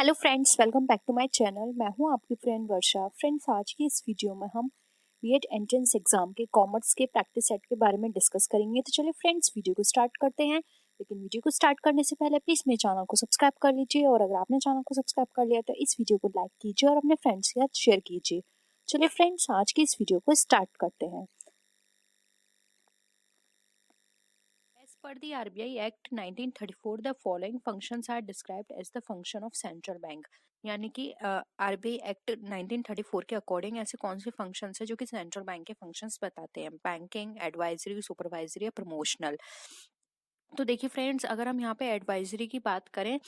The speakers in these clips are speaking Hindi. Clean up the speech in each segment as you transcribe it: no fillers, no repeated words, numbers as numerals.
Hello friends, welcome back to my channel. मैं हूं आपकी फ्रेंड वर्षा। फ्रेंड्स, आज की इस वीडियो में हम बीएड एंट्रेंस एग्जाम के कॉमर्स के प्रैक्टिस सेट के बारे में डिस्कस करेंगे। तो चलिए फ्रेंड्स, वीडियो को स्टार्ट करते हैं। लेकिन वीडियो को स्टार्ट करने से पहले प्लीज मेरे चैनल को सब्सक्राइब कर लीजिए, और अगर आपने चैनल को सब्सक्राइब कर लिया तो इस वीडियो को लाइक कीजिए और अपने फ्रेंड्स के साथ शेयर कीजिए। चलिए फ्रेंड्स, आज की इस वीडियो को स्टार्ट करते हैं। As per the RBI Act 1934, the following functions are described as the function of central bank। यानी कि आरबीआई एक्ट 1934 के अकॉर्डिंग ऐसे कौन से फंक्शंस है जो कि सेंट्रल बैंक के फंक्शंस बताते हैं? बैंकिंग, एडवाइजरी, सुपरवाइजरी या प्रमोशनल। तो देखिए फ्रेंड्स, अगर हम यहाँ पे एडवाइजरी की बात करें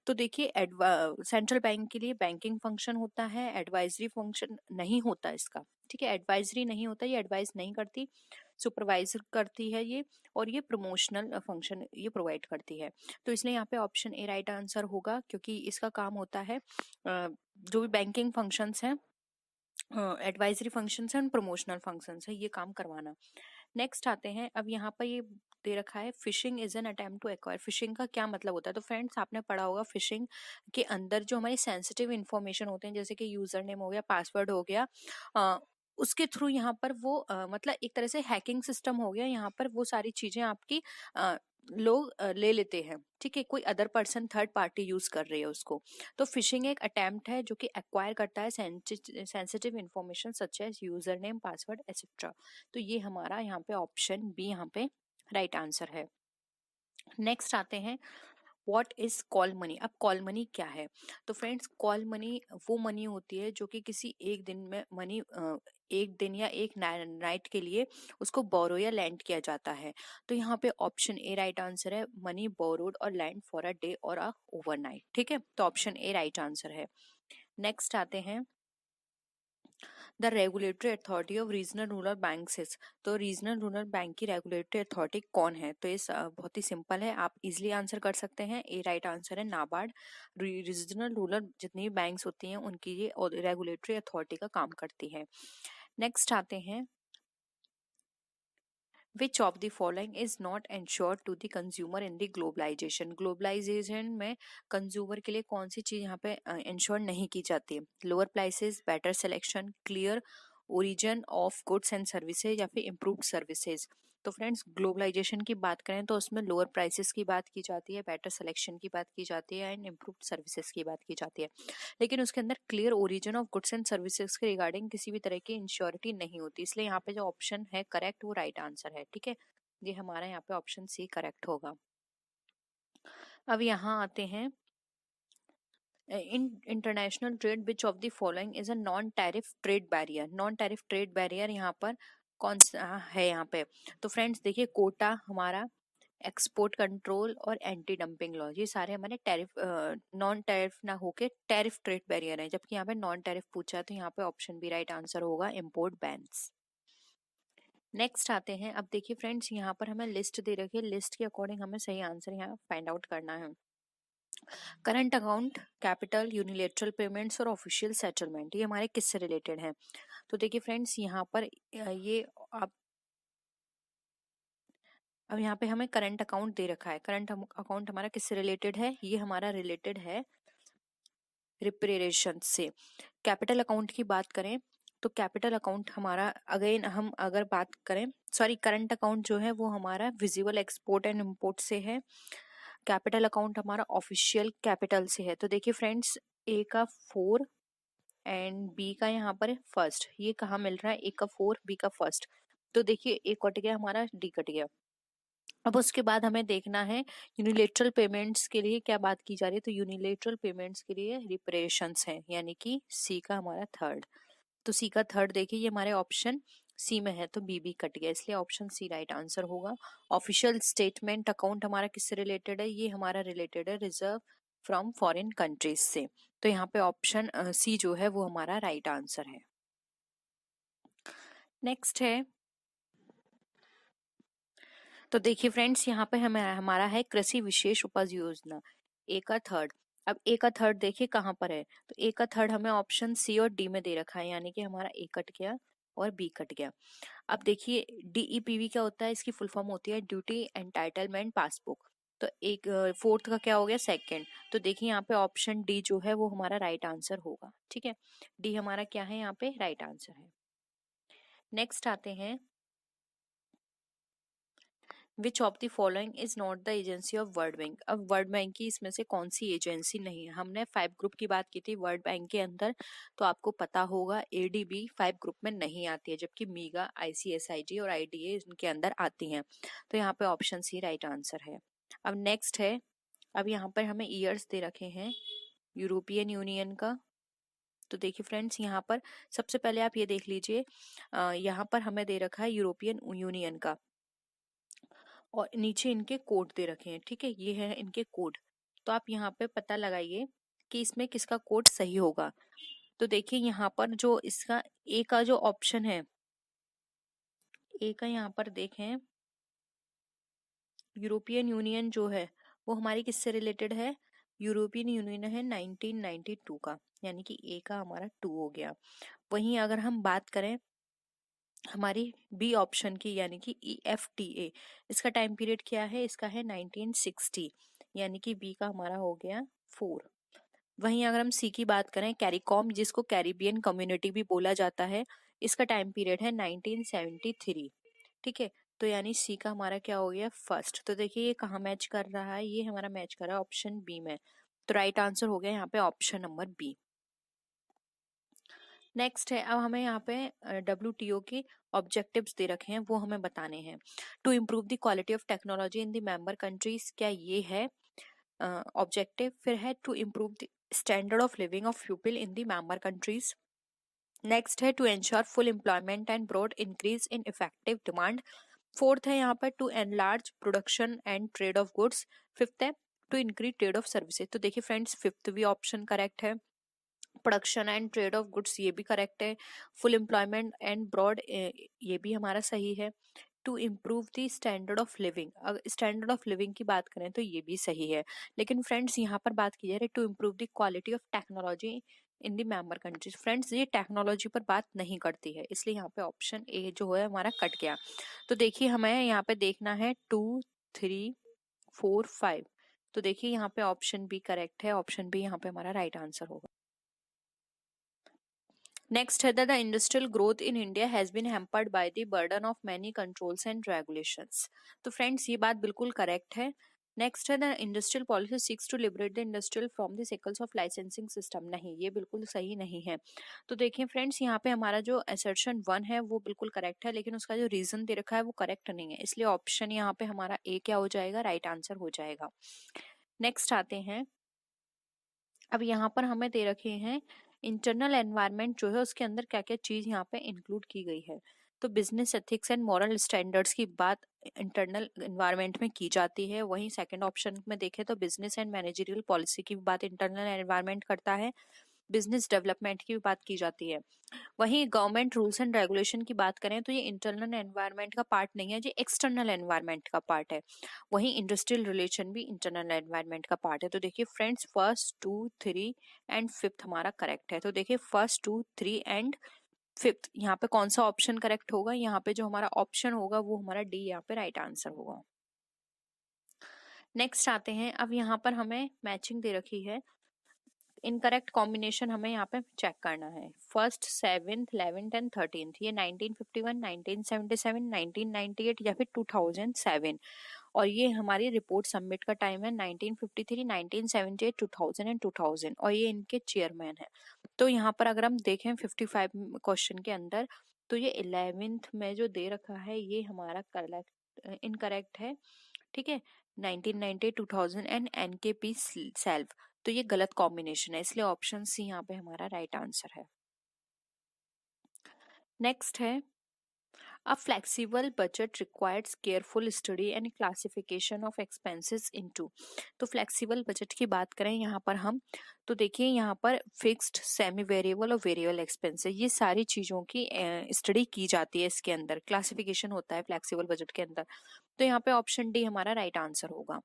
तो देखिए सेंट्रल बैंक के लिए बैंकिंग फंक्शन होता है, एडवाइजरी फंक्शन नहीं होता इसका। ठीक है, एडवाइजरी नहीं होता, ये एडवाइस नहीं करती, सुपरवाइजर करती है ये, और ये प्रमोशनल फंक्शन ये प्रोवाइड करती है। तो इसलिए यहाँ पे ऑप्शन ए राइट आंसर होगा, क्योंकि इसका काम होता है जो भी बैंकिंग फंक्शंस हैं, एडवाइजरी फंक्शंस हैं, प्रमोशनल फंक्शंस है, ये काम करवाना। नेक्स्ट आते हैं, अब यहाँ पर ये दे रखा है phishing is an attempt to acquire. Phishing का क्या मतलब होता है? तो फ्रेंड्स, आपने पढ़ा होगा फिशिंग के अंदर जो हमारी सेंसिटिव इंफॉर्मेशन होते हैं, जैसे कि यूजर नेम हो गया, पासवर्ड हो गया, उसके थ्रू यहाँ पर वो मतलब एक तरह से हैकिंग सिस्टम हो गया। यहाँ पर वो सारी चीजें आपकी लोग ले लेते हैं। ठीक है, कोई other person, third party use कर रही है उसको। तो फिशिंग एक अटेम्प्ट है जो कि एक्वायर करता है sensitive information such as user name, password etcetera. तो ये हमारा यहाँ पे ऑप्शन बी यहाँ पे राइट आंसर है। नेक्स्ट आते हैं, व्हाट इज कॉल मनी। अब कॉल मनी क्या है? तो फ्रेंड्स, कॉल मनी वो मनी होती है जो कि किसी एक दिन में मनी एक दिन या एक नाइट के लिए उसको बोरो या लैंड किया जाता है। तो यहाँ पे ऑप्शन ए राइट आंसर है, मनी बोरोड और लैंड फॉर अ डे और अ ओवरनाइट। ठीक है, तो ऑप्शन ए राइट आंसर है। नेक्स्ट आते हैं, the regulatory authority of regional rural bank. तो रीजनल रूरल बैंक की रेगुलेटरी अथॉरिटी कौन है? तो ये बहुत ही सिंपल है, आप इजीली आंसर कर सकते हैं। ए राइट आंसर है, नाबार्ड। रीजनल रूरल जितनी भी बैंक्स होती हैं उनकी ये रेगुलेटरी अथॉरिटी का काम करती है। नेक्स्ट आते हैं, which of the following is not ensured to the consumer in the globalization. Globalization में कंज्यूमर के लिए कौन सी चीज यहाँ पे इंश्योर नहीं की जाती? Lower prices, better selection, clear origin of goods and services, या फिर इम्प्रूव्ड सर्विसेज। तो फ्रेंड्स, ग्लोबलाइजेशन की बात करें तो उसमें लोअर प्राइसेस की बात की जाती है, बेटर सिलेक्शन की बात की जाती है, एंड इम्प्रूव्ड सर्विसेज की बात की जाती है। लेकिन उसके अंदर clear origin of goods and services के रिगार्डिंग किसी भी तरह की इंश्योरिटी नहीं होती। इसलिए यहाँ पे जो ऑप्शन है करेक्ट, वो राइट आंसर है। ठीक है, ये हमारा यहाँ पे ऑप्शन सी करेक्ट होगा। अब यहाँ आते हैं, in international trade which of the following is a non tariff trade barrier. Non tariff trade barrier यहाँ पर कौन सा है यहाँ पे? तो फ्रेंड्स देखिए, कोटा हमारा, एक्सपोर्ट कंट्रोल और एंटी डंपिंग लॉ, ये सारे हमारे टैरिफ नॉन टैरिफ ना होके टैरिफ ट्रेड बैरियर है। जबकि यहाँ पे नॉन टैरिफ पूछा है, तो यहाँ पे ऑप्शन बी राइट आंसर होगा, इम्पोर्ट बैन्स। नेक्स्ट आते हैं, अब देखिए फ्रेंड्स, यहाँ पर हमें लिस्ट दे रखी है, लिस्ट के अकॉर्डिंग हमें सही आंसर यहाँ फाइंड आउट करना है। Current account, capital, unilateral payments और ऑफिशियल सेटलमेंट, ये हमारे किससे रिलेटेड हैं? तो देखिए फ्रेंड्स, यहाँ पर ये अब यहाँ पे हमें करंट अकाउंट दे रखा है। करंट अकाउंट हमारा किससे रिलेटेड है? ये हमारा रिलेटेड है रिप्रेरेशन से। कैपिटल अकाउंट की बात करें तो कैपिटल अकाउंट हमारा, अगेन हम अगर बात करें, सॉरी, करंट अकाउंट जो है वो हमारा विजिबल एक्सपोर्ट एंड इम्पोर्ट से है। कैपिटल अकाउंट हमारा ऑफिशियल कैपिटल से है। तो देखिए फ्रेंड्स, ए का 4 एंड बी का यहाँ पर फर्स्ट, ये कहाँ मिल रहा है? ए का 4, बी का फर्स्ट। तो देखिए, ए कट गया हमारा, डी कट गया। अब उसके बाद हमें देखना है यूनिलेटरल पेमेंट्स के लिए क्या बात की जा रही है। तो यूनिलेटरल पेमेंट्स के लिए रिपरेशंस हैं, यानी कि सी का हमारा थर्ड। तो सी का थर्ड देखिए, ये हमारे ऑप्शन सी में है, तो बी बी कट गया, इसलिए ऑप्शन सी राइट आंसर होगा। ऑफिशियल स्टेटमेंट अकाउंट हमारा किससे रिलेटेड है? ये हमारा रिलेटेड है रिजर्व फ्रॉम फॉरेन कंट्रीज से। तो यहाँ पे ऑप्शन सी जो है वो हमारा राइट आंसर है। नेक्स्ट है, तो देखिए फ्रेंड्स, यहाँ पे हमारा है कृषि विशेष उपज योजना, ए का थर्ड। अब ए का थर्ड देखिए कहाँ पर है? तो ए का थर्ड हमें ऑप्शन सी और डी में दे रखा है, यानी कि हमारा ए कट गया और बी कट गया। अब देखिए, डीईपीवी क्या होता है? इसकी फुल फॉर्म होती है ड्यूटी एंटाइटलमेंट पासबुक। तो एक फोर्थ का क्या हो गया, सेकंड। तो देखिए यहाँ पे ऑप्शन डी जो है वो हमारा राइट आंसर होगा। ठीक है, डी हमारा क्या है, यहाँ पे राइट आंसर है। नेक्स्ट आते हैं, which of the following is not the agency of world bank. अब वर्ल्ड बैंक की इसमें से कौन सी एजेंसी नहीं है। हमने 5 ग्रुप की बात की थी वर्ल्ड बैंक के अंदर, तो आपको पता होगा एडीबी 5 ग्रुप में नहीं आती है, जबकि मीगा, आईसीएसआईडी और आईडीए इनके अंदर आती हैं। तो यहाँ पे ऑप्शन सी राइट आंसर है। अब नेक्स्ट है, अब यहाँ पर हमें ईयर्स दे रखे हैं यूरोपियन यूनियन का। तो देखिए फ्रेंड्स, यहाँ पर सबसे पहले आप ये देख लीजिए, यहाँ पर हमें दे रखा है यूरोपियन यूनियन का, और नीचे इनके कोड दे रखे हैं। ठीक है, ये है इनके कोड। तो आप यहाँ पे पता लगाइए कि इसमें किसका कोड सही होगा। तो देखिए यहाँ पर जो इसका ए का जो ऑप्शन है, ए का यहाँ पर देखें, यूरोपियन यूनियन जो है वो हमारी किससे रिलेटेड है, यूरोपियन यूनियन है 1992 का, यानी कि ए का हमारा 2 हो गया। वहीं अगर हम बात करें हमारी बी ऑप्शन की, यानी कि EFTA, इसका टाइम पीरियड क्या है, इसका है 1960, यानी कि बी का हमारा हो गया 4। वहीं अगर हम सी की बात करें, कैरिकॉम, जिसको कैरिबियन कम्युनिटी भी बोला जाता है, इसका टाइम पीरियड है 1973। ठीक है, तो यानी सी का हमारा क्या हो गया, फर्स्ट। तो देखिए ये कहाँ मैच कर रहा है, ये हमारा मैच कर रहा है ऑप्शन बी में। तो राइट आंसर हो गया यहाँ पे ऑप्शन नंबर बी। नेक्स्ट है, अब हमें यहाँ पे WTO के ऑब्जेक्टिव्स दे रखे हैं, वो हमें बताने हैं। To improve the quality of technology in the member countries, क्या ये है ऑब्जेक्टिव। फिर है to improve the standard of living of people in the member countries. Next है to ensure full employment and broad increase in effective demand. Fourth है यहाँ पर to enlarge production and trade of goods. Fifth है to increase trade of services. तो देखिए फ्रेंड्स, फिफ्थ भी ऑप्शन करेक्ट है, production and trade of goods ये भी करेक्ट है, फुल एम्प्लॉयमेंट एंड ब्रॉड ये भी हमारा सही है, to improve the standard of living, अगर स्टैंडर्ड ऑफ लिविंग की बात करें तो ये भी सही है। लेकिन फ्रेंड्स यहाँ पर बात की जा रही है to improve the quality of technology in the member countries. Friends ये टेक्नोलॉजी पर बात नहीं करती है, इसलिए यहाँ पे ऑप्शन ए जो है हमारा कट गया। तो देखिए हमें यहाँ पे देखना है 2, 3, 4, 5। तो देखिए यहाँ पे ऑप्शन बी करेक्ट है, ऑप्शन बी यहाँ पे हमारा राइट आंसर होगा। नेक्स्ट है the industrial growth in India has been hampered by the burden of many controls and regulations. तो फ्रेंड्स ये बात बिल्कुल करेक्ट है। नेक्स्ट है the industrial policy seeks to liberate the industrial from the shackles of licensing system. नहीं, ये बिल्कुल सही नहीं है। तो देखिए फ्रेंड्स, यहाँ पे हमारा जो असर्शन 1 है वो बिल्कुल करेक्ट है, लेकिन उसका जो रीजन दे रखा है वो करेक्ट नहीं है, इसलिए ऑप्शन यहाँ पे हमारा ए क्या हो जाएगा, राइट आंसर हो जाएगा। नेक्स्ट आते हैं, अब यहाँ पर हमें दे रखे हैं इंटरनल एनवायरनमेंट जो है उसके अंदर क्या क्या चीज यहाँ पे इंक्लूड की गई है। तो business ethics and moral standards की बात इंटरनल एनवायरनमेंट में की जाती है। वहीं सेकंड ऑप्शन में देखें तो बिजनेस एंड मैनेजरियल पॉलिसी की बात इंटरनल एनवायरनमेंट करता है, बिजनेस डेवलपमेंट की भी बात की जाती है। वहीं गवर्नमेंट रूल्स एंड रेगुलेशन की बात करें तो ये इंटरनल एनवायरनमेंट का पार्ट नहीं है, ये एक्सटर्नल एनवायरनमेंट का पार्ट है। वहीं इंडस्ट्रियल रिलेशन भी इंटरनल एनवायरनमेंट का पार्ट है। तो देखिए फ्रेंड्स, फर्स्ट 2, 3 एंड फिफ्थ हमारा करेक्ट है। तो देखिए फर्स्ट 2, 3 एंड फिफ्थ, यहाँ पे कौन सा ऑप्शन करेक्ट होगा, यहाँ पे जो हमारा ऑप्शन होगा वो हमारा डी यहाँ पे राइट आंसर होगा। नेक्स्ट आते हैं, अब यहाँ पर हमें मैचिंग दे रखी है, इनकरेक्ट कॉम्बिनेशन हमें यहाँ पे चेक करना है। First, 7th, 11th and 13th, ये 1951, 1977, 1998 या फिर 2007, और ये हमारी रिपोर्ट सबमिट का टाइम है 1953, 1978, 2000 एंड 2000, और ये इनके चेयरमैन है। तो यहाँ पर अगर हम देखें 55 क्वेश्चन के अंदर, तो ये 11th में जो दे रखा है ये हमारा करेक्ट इनकरेक्ट है। ठीक है, 1990, 2000 एंड NKP सेल्फ, तो ये गलत कॉम्बिनेशन है, इसलिए ऑप्शन सी यहाँ पे हमारा राइट आंसर है। नेक्स्ट है, a flexible budget requires careful study and classification of expenses into. तो फ्लेक्सिबल बजट की बात करें यहाँ पर हम, तो देखिए यहाँ पर फिक्स्ड, सेमी वेरिएबल और वेरिएबल एक्सपेंसेस, ये सारी चीजों की स्टडी की जाती है, इसके अंदर क्लासिफिकेशन होता है फ्लेक्सिबल बजट के अंदर। तो यहाँ पे ऑप्शन डी हमारा राइट आंसर होगा।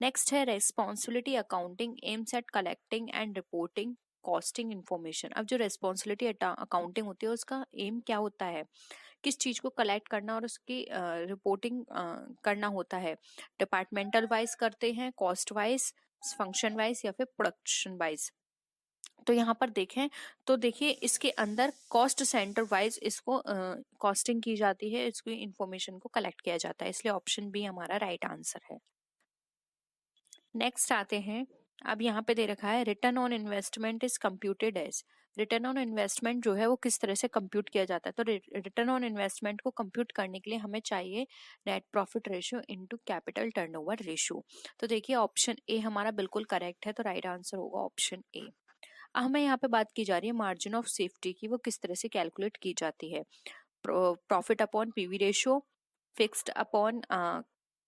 नेक्स्ट है, responsibility accounting aims at collecting and reporting costing information. अब जो रेस्पॉन्सिबिलिटी अकाउंटिंग होती है उसका एम क्या होता है, किस चीज को कलेक्ट करना और उसकी रिपोर्टिंग करना होता है। डिपार्टमेंटल वाइज करते हैं, कॉस्ट वाइज, फंक्शन वाइज या फिर प्रोडक्शन वाइज। तो यहाँ पर देखें तो देखिए इसके अंदर कॉस्ट सेंटर वाइज इसको कॉस्टिंग की जाती है, इसकी इंफॉर्मेशन को कलेक्ट किया जाता है, इसलिए ऑप्शन बी हमारा राइट आंसर है। नेक्स्ट आते हैं, अब यहाँ पे दे रखा है return on investment is computed as. Return on investment जो है वो किस तरह से कंप्यूट किया जाता है। तो रिटर्न ऑन इन्वेस्टमेंट को कंप्यूट करने के लिए हमें चाहिए net profit ratio into capital turnover ratio. तो देखिए ऑप्शन ए हमारा बिल्कुल करेक्ट है, तो राइट आंसर होगा ऑप्शन ए। हमें यहाँ पे बात की जा रही है मार्जिन ऑफ सेफ्टी की, वो किस तरह से कैलकुलेट की जाती है। Profit upon PV ratio, fixed upon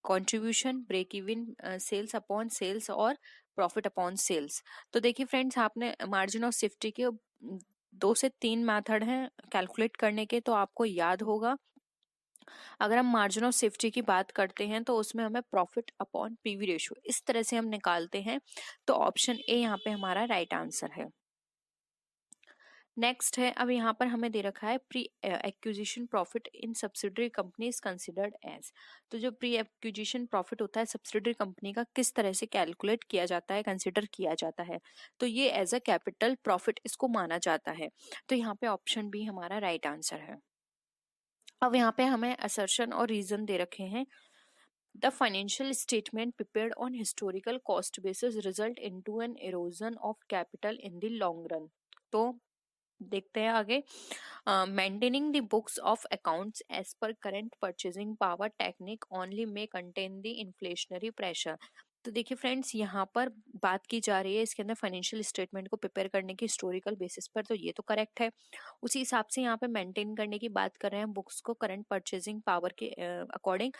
contribution, break even sales upon sales और प्रॉफिट अपॉन सेल्स। तो देखिए फ्रेंड्स, आपने मार्जिन ऑफ सेफ्टी के 2 से 3 मेथड हैं कैलकुलेट करने के, तो आपको याद होगा। अगर हम मार्जिन ऑफ सेफ्टी की बात करते हैं तो उसमें हमें प्रॉफिट अपॉन पीवी रेशियो इस तरह से हम निकालते हैं, तो ऑप्शन ए यहाँ पे हमारा राइट आंसर है। नेक्स्ट है, अब यहाँ पर हमें दे रखा है pre acquisition profit in subsidiary company is considered as. तो जो प्री एक्विजिशन प्रॉफिट होता है सब्सिडरी कंपनी का, किस तरह से कैलकुलेट किया जाता है, कंसिडर किया जाता है। तो ये एज अ कैपिटल प्रॉफिट इसको माना जाता है, तो यहाँ पे ऑप्शन बी हमारा राइट आंसर है। अब यहाँ पे हमें असर्शन और रीजन दे रखे हैं। The financial statement prepared on historical cost basis result into an erosion of capital in the long run। तो देखते हैं आगे। Maintaining the books of accounts as per current purchasing power technique only may contain the inflationary pressure. तो देखिए फ्रेंड्स, यहाँ पर बात की जा रही है इसके अंदर फाइनेंशियल स्टेटमेंट को प्रिपेयर करने की हिस्टोरिकल बेसिस पर, तो ये तो करेक्ट है। उसी हिसाब से यहाँ पे मेंटेन करने की बात कर रहे हैं बुक्स को करंट परचेजिंग पावर के अकॉर्डिंग,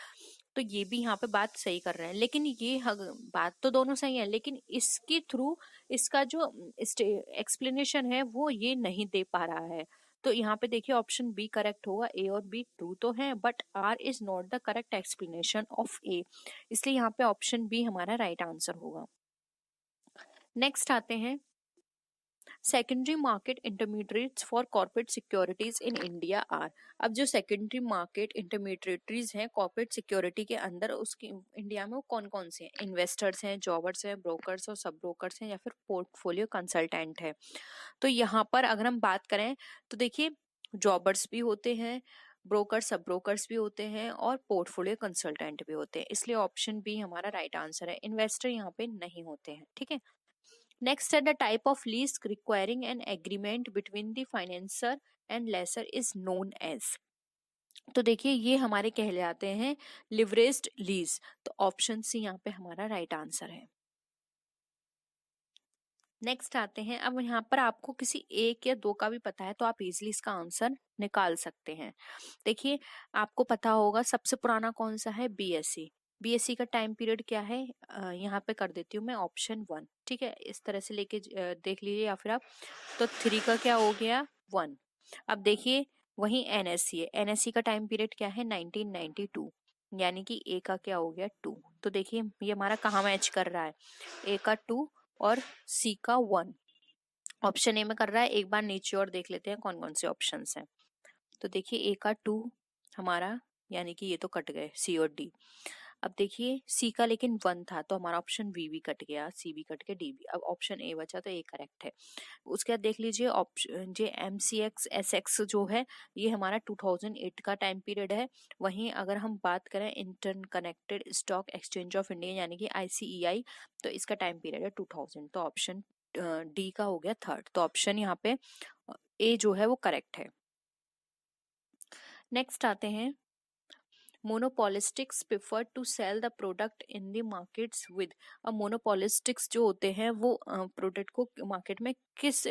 तो ये भी यहाँ पे बात सही कर रहे हैं। लेकिन ये बात तो दोनों सही है, लेकिन इसके थ्रू इसका जो एक्सप्लेनेशन है वो ये नहीं दे पा रहा है। तो यहाँ पे देखिए ऑप्शन बी करेक्ट होगा, ए और बी ट्रू तो है but R is not the correct explanation of A, इसलिए यहाँ पे ऑप्शन बी हमारा राइट आंसर होगा। नेक्स्ट आते हैं, secondary market intermediates for corporate securities in India are. अब जो सेकेंडरी मार्केट इंटरमीडिएटरीज हैं कॉर्पोरेट सिक्योरिटी के अंदर, उसके इंडिया में वो कौन कौन से हैं। इन्वेस्टर्स हैं, जॉबर्स हैं, ब्रोकर्स और सब ब्रोकर्स हैं, या फिर पोर्टफोलियो कंसल्टेंट है। तो यहाँ पर अगर हम बात करें तो देखिए जॉबर्स भी होते हैं, ब्रोकर सब ब्रोकर्स भी होते हैं और पोर्टफोलियो कंसल्टेंट भी होते हैं, इसलिए ऑप्शन बी हमारा राइट आंसर है। इन्वेस्टर यहाँ पे नहीं होते हैं, ठीक है। Next, the type of lease requiring an agreement between the financier and lessor is known as। तो देखिए ये हमारे कहलाते हैं लिवरेज्ड लीज, तो ऑप्शन सी यहाँ पे हमारा राइट आंसर है। नेक्स्ट आते हैं, अब यहाँ पर आपको किसी एक या दो का भी पता है तो आप इजीली इसका आंसर निकाल सकते हैं। देखिए आपको पता होगा सबसे पुराना कौन सा है, बीएससी। बीएससी का टाइम पीरियड क्या है, यहाँ पे कर देती हूँ मैं ऑप्शन 1, ठीक है। इस तरह से लेके देख लीजिए या फिर आप, तो 3 का क्या हो गया 1। अब देखिए वही एनएससी है, एनएससी का टाइम पीरियड क्या है 1992, यानी कि ए का क्या हो गया 2। तो देखिए ये हमारा कहाँ मैच कर रहा है, ए का 2 और सी का 1 ऑप्शन ए में कर रहा है। एक बार नीचे और देख लेते हैं कौन कौन से ऑप्शंस हैं। तो देखिए ए का 2 हमारा, यानी कि ये तो कट गए सी और डी। अब देखिए सी का लेकिन 1 था तो हमारा ऑप्शन बी भी कट गया, सी भी कट गया, डी भी। अब ऑप्शन ए बचा तो ए करेक्ट है। उसके बाद देख लीजिए ऑप्शन जे एमसीएक्स एसएक्स जो है ये हमारा 2008 का टाइम पीरियड है। वहीं अगर हम बात करें interconnected stock exchange of India यानी कि आईसीईआई, तो इसका टाइम पीरियड है 2000, तो ऑप्शन डी का हो गया 3rd, तो ऑप्शन यहाँ पे ए जो है वो करेक्ट है। नेक्स्ट आते हैं, monopolistics prefer to sell the product in the markets with. अब मोनोपोलिस्टिक्स जो होते हैं वो प्रोडक्ट को मार्केट में किस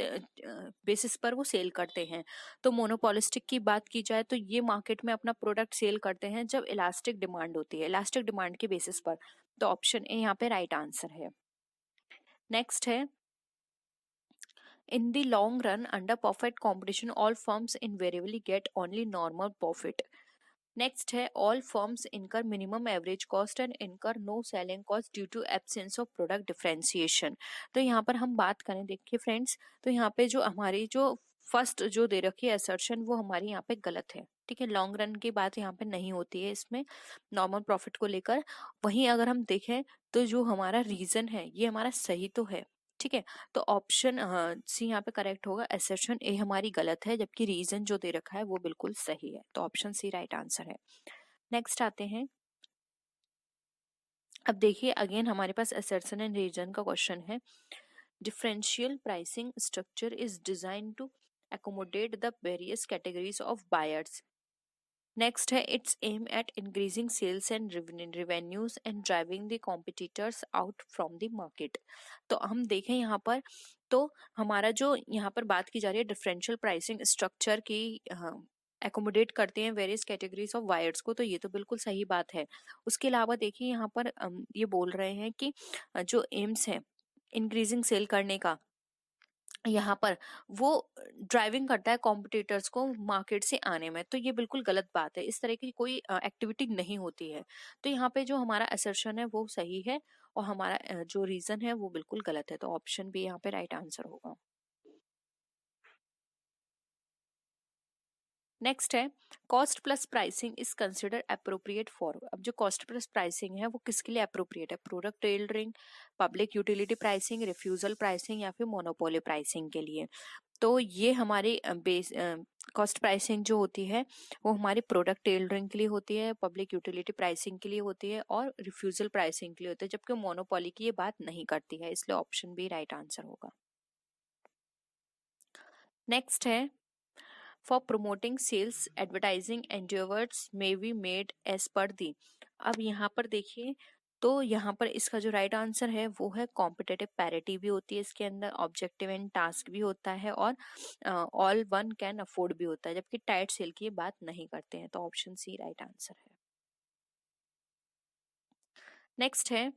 बेसिस पर वो सेल करते हैं। तो मोनोपोलिस्टिक की बात की जाए तो ये मार्केट में अपना प्रोडक्ट सेल करते हैं जब इलास्टिक डिमांड होती है, इलास्टिक डिमांड के बेसिस पर, तो ऑप्शन ए यहाँ पे राइट आंसर है। नेक्स्ट है, in the long run under perfect competition all firms invariably get only normal profit। Next है, all firms incur minimum average cost and incur no selling cost due to absence of product differentiation. तो यहाँ पर हम बात करें देखिए फ्रेंड्स, तो यहाँ पे जो हमारी जो फर्स्ट जो दे रखी है असर्शन वो हमारी यहाँ पे गलत है, ठीक है। लॉन्ग रन की बात यहाँ पे नहीं होती है इसमें नॉर्मल प्रॉफिट को लेकर। वहीं अगर हम देखें तो जो हमारा रीजन है ये हमारा सही तो है, ठीक है। तो ऑप्शन सी यहाँ पे करेक्ट होगा, असर्शन ए हमारी गलत है जबकि रीजन जो दे रखा है वो बिल्कुल सही है, तो ऑप्शन सी राइट आंसर है। नेक्स्ट आते हैं, अब देखिए अगेन हमारे पास असर्शन एंड रीजन का क्वेश्चन है। Differential pricing structure is design to accommodate the various categories of buyers. Next है its aim at increasing sales and revenues and driving the competitors out from the market. तो हम देखें यहाँ पर तो हमारा जो यहाँ पर बात की जा रही है डिफरेंशियल प्राइसिंग स्ट्रक्चर की एकोमोडेट करते हैं वेरियस कैटेगरीज ऑफ वायर्स को, तो ये तो बिल्कुल सही बात है। उसके अलावा देखिए यहाँ पर ये बोल रहे हैं कि जो एम्स है इंक्रीजिंग सेल करने का, यहाँ पर वो ड्राइविंग करता है कॉम्पिटिटर्स को मार्केट से आने में, तो ये बिल्कुल गलत बात है। इस तरह की कोई एक्टिविटी नहीं होती है। तो यहाँ पे जो हमारा असर्शन है वो सही है और हमारा जो रीजन है वो बिल्कुल गलत है, तो ऑप्शन बी यहाँ पे राइट आंसर होगा। नेक्स्ट है cost plus pricing is consider appropriate for. अब जो कॉस्ट प्लस प्राइसिंग है वो किसके लिए अप्रोप्रिएट है? Product tailoring, public utility pricing, refusal pricing या फिर मोनोपोली प्राइसिंग के लिए। तो ये हमारी बेस कॉस्ट प्राइसिंग जो होती है वो हमारी प्रोडक्ट टेलरिंग के लिए होती है, पब्लिक यूटिलिटी प्राइसिंग के लिए होती है और रिफ्यूजल प्राइसिंग के लिए होती है, जबकि मोनोपोली की ये बात नहीं करती है, इसलिए ऑप्शन बी राइट आंसर होगा। नेक्स्ट है for promoting sales advertising endeavours may be made as per the. अब यहाँ पर देखिए तो यहाँ पर इसका जो राइट आंसर है वो है कॉम्पिटेटिव पैरिटी भी होती है इसके अंदर, ऑब्जेक्टिव एंड टास्क भी होता है और ऑल वन कैन अफोर्ड भी होता है, जबकि टाइट सेल की बात नहीं करते हैं, तो ऑप्शन सी राइट आंसर है। नेक्स्ट है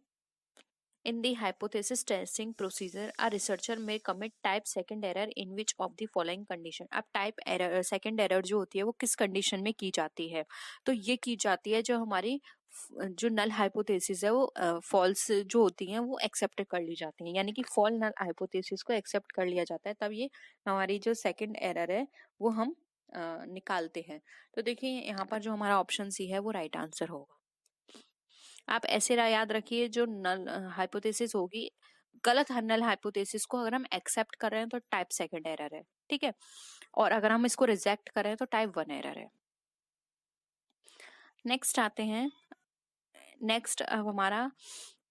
in the hypothesis testing procedure, a researcher may commit type second error in which of the following condition। अब टाइप एरर सेकंड एरर जो होती है वो किस कंडीशन में की जाती है? तो ये की जाती है जो हमारी जो नल हाइपोथेसिस है वो फॉल्स जो होती हैं वो एक्सेप्ट कर ली जाती हैं, यानी कि फॉल नल हाइपोथेसिस को एक्सेप्ट कर लिया जाता है, तब ये हमारी जो सेकंड एरर है वो हम निकालते हैं। तो देखिए यहाँ पर जो हमारा ऑप्शन सी है वो राइट आंसर होगा। आप ऐसे याद रखिए जो नल हाइपोथेसिस होगी, गलत नल हाइपोथेसिस को अगर हम एक्सेप्ट कर रहे हैं तो टाइप सेकंड एरर है, ठीक है, और अगर हम इसको रिजेक्ट कर रहे हैं तो टाइप वन एरर है। नेक्स्ट आते हैं, नेक्स्ट हमारा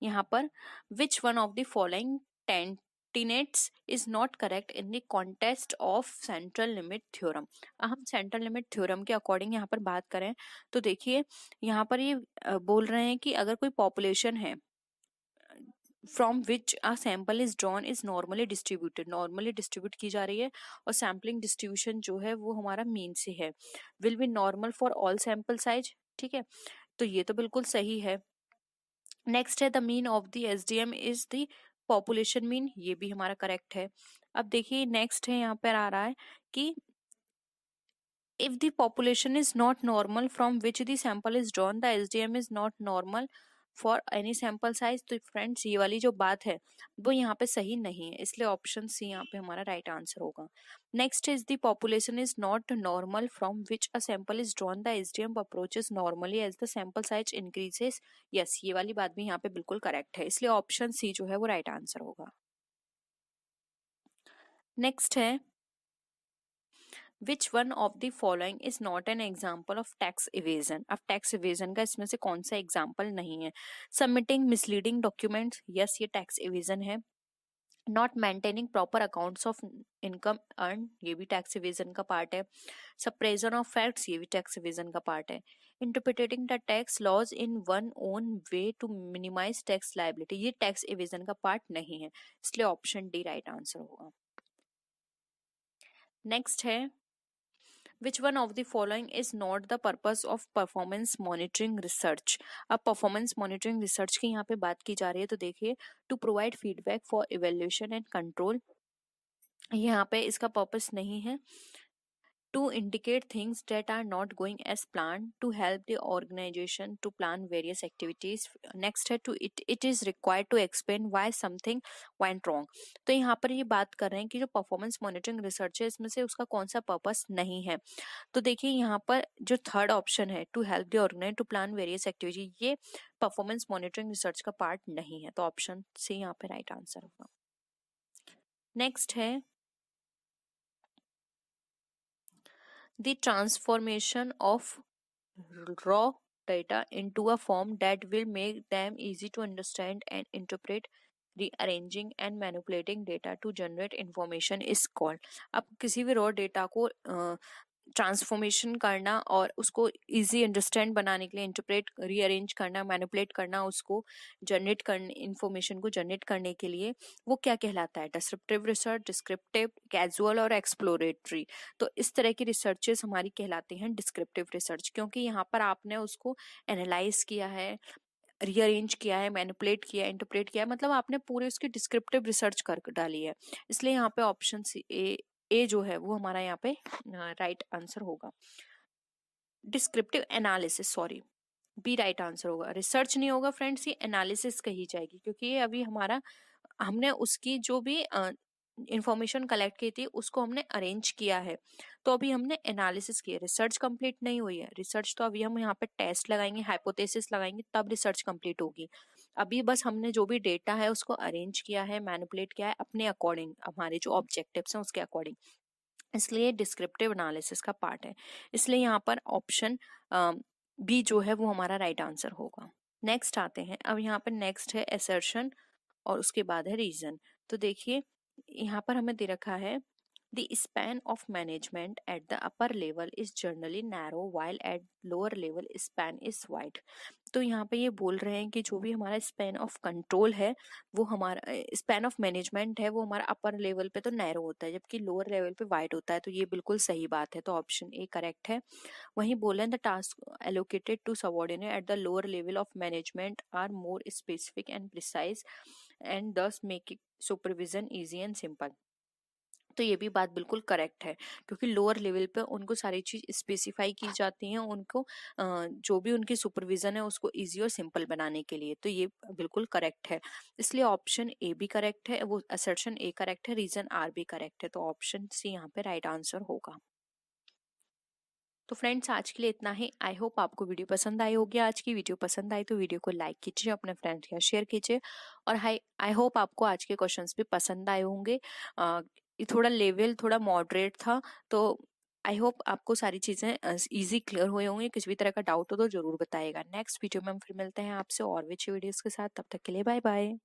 यहाँ पर which one of the following tenets is not correct in the context of central limit theorem. हम सेंट्रल लिमिट थ्योरम के अकॉर्डिंग यहाँ पर बात करें तो देखिए यहाँ पर ये बोल रहे हैं कि अगर कोई पॉपुलेशन है from which a sample is drawn is normally distributed, normally distribute की जा रही है और सैम्पलिंग डिस्ट्रीब्यूशन जो है वो हमारा मीन से है, will be normal for all sample size, ठीक है, तो ये तो बिल्कुल सही है। नेक्स्ट है the mean of the SDM is the population mean, ये भी हमारा करेक्ट है। अब देखिए नेक्स्ट है यहाँ पर आ रहा है कि if the population is not normal from which the sample is drawn, the SDM is not normal for any sample size। तो फ्रेंड्स ये वाली जो बात है वो यहाँ पे सही नहीं है, इसलिए ऑप्शन सी यहाँ पे हमारा राइट आंसर होगा। Next is the population is not normal from which a sample is drawn, the SDM approaches normally as the sample size increases. Yes, ये वाली बात भी यहाँ पे बिल्कुल करेक्ट है, इसलिए ऑप्शन सी जो है वो राइट आंसर होगा। नेक्स्ट है विच one of the following is not an example of tax evasion. अब टैक्स इवेजन का इसमें से कौन सा एग्जाम्पल नहीं है? सबमिटिंग मिसलीडिंग डॉक्यूमेंट्स, यस ये टैक्स इवेजन है। Not maintaining proper accounts of income earn, ये भी टैक्स इवेजन का पार्ट है। सप्रेजन ऑफ फैक्ट्स, ये भी टैक्स इवेजन का पार्ट है। Interpreting the tax laws in one own way to minimize tax liability, ये टैक्स इवेजन का पार्ट नहीं है, इसलिए ऑप्शन डी राइट आंसर होगा। नेक्स्ट है Which one of the following is not the purpose of performance monitoring research? अब performance monitoring research की यहाँ पे बात की जा रही है, तो देखिए to provide feedback for evaluation and control, यहाँ पे इसका पर्पस नहीं है। to indicate things that are not going as planned, to help the organization to plan various activities. Next है to it is required to explain why something went wrong. तो यहाँ पर ये बात कर रहे हैं कि जो परफॉर्मेंस मॉनिटरिंग रिसर्च है इसमें से उसका कौन सा पर्पस नहीं है। तो देखिए यहाँ पर जो थर्ड ऑप्शन है to help the organize to plan various activity, ये परफॉर्मेंस मॉनिटरिंग रिसर्च का पार्ट नहीं है, तो ऑप्शन सी यहाँ पे राइट आंसर होगा। नेक्स्ट है the transformation of raw data into a form that will make them easy to understand and interpret. Rearranging and manipulating data to generate information is called। अब किसी भी रॉ डेटा को ट्रांसफॉर्मेशन करना और उसको इजी अंडरस्टैंड बनाने के लिए इंटरप्रेट, रीअरेंज करना, मैनिपुलेट करना, उसको जनरेट करने, इंफॉर्मेशन को जनरेट करने के लिए वो क्या कहलाता है? डिस्क्रिप्टिव रिसर्च, डिस्क्रिप्टिव, कैजुअल और एक्सप्लोरेटरी। तो इस तरह की रिसर्चेस हमारी कहलाती हैं डिस्क्रिप्टिव रिसर्च, क्योंकि यहाँ पर आपने उसको एनालाइज किया है, रीअरेंज किया है, मैनिपुलेट किया है, इंटरप्रेट किया है, मतलब आपने पूरे उसकी डिस्क्रिप्टिव रिसर्च कर डाली है। इसलिए यहाँ पे ऑप्शन ए जो है वो हमारा यहाँ पे राइट आंसर होगा। Descriptive analysis, sorry, B right answer होगा। रिसर्च नहीं होगा फ्रेंड्स, ये एनालिसिस कही जाएगी, क्योंकि ये अभी हमारा हमने उसकी जो भी इंफॉर्मेशन कलेक्ट की थी उसको हमने अरेंज किया है, तो अभी हमने एनालिसिस किया, रिसर्च कंप्लीट नहीं हुई है। रिसर्च तो अभी हम यहाँ पे टेस्ट लगाएंगे, हाइपोथेसिस लगाएंगे, तब रिसर्च कंप्लीट होगी। अभी बस हमने जो भी डेटा है उसको अरेंज किया है, मैनिपुलेट किया है अपने अकॉर्डिंग, हमारे जो ऑब्जेक्टिव्स हैं उसके अकॉर्डिंग, इसलिए डिस्क्रिप्टिव एनालिसिस का पार्ट है। इसलिए यहाँ पर ऑप्शन बी जो है वो हमारा राइट आंसर होगा। नेक्स्ट आते हैं, अब यहाँ पर नेक्स्ट है असर्शन और उसके बाद है रीजन। तो देखिए यहाँ पर हमें दे रखा है The span of management at the upper level is generally narrow while at lower level span is wide। तो यहाँ पे ये बोल रहे हैं कि जो भी हमारा स्पैन ऑफ कंट्रोल है वो हमारा स्पैन ऑफ मैनेजमेंट है वो हमारा अपर लेवल पे तो नैरो होता है, जबकि लोअर लेवल पे वाइड होता है। तो ये बिल्कुल सही बात है, तो ऑप्शन ए करेक्ट है। वहीं बोल रहे हैं the task allocated to subordinate at the lower level of management are more specific and precise and thus make supervision easy and simple. तो ये भी बात बिल्कुल करेक्ट है, क्योंकि लोअर लेवल पे उनको सारी चीज स्पेसिफाई की जाती हैं, उनको जो भी उनकी सुपरविजन है उसको इजी और सिंपल बनाने के लिए। तो ये बिल्कुल करेक्ट है, इसलिए ऑप्शन ए भी करेक्ट है, वो असर्शन ए करेक्ट है, रीजन आर भी करेक्ट है, तो ऑप्शन सी यहाँ पे राइट आंसर होगा। तो फ्रेंड्स आज के लिए इतना ही। आई होप आपको वीडियो पसंद आई होगी। आज की वीडियो पसंद आई तो वीडियो को लाइक कीजिए, अपने फ्रेंड्स के साथ शेयर कीजिए, और आई होप आपको आज के क्वेश्चंस भी पसंद आए होंगे। ये थोड़ा लेवल थोड़ा मॉडरेट था, तो आई होप आपको सारी चीजें इजी क्लियर हुए होंगे। किसी भी तरह का डाउट हो तो जरूर बताइएगा। नेक्स्ट वीडियो में हम फिर मिलते हैं आपसे और भी अच्छी वीडियोस के साथ, तब तक के लिए बाय बाय।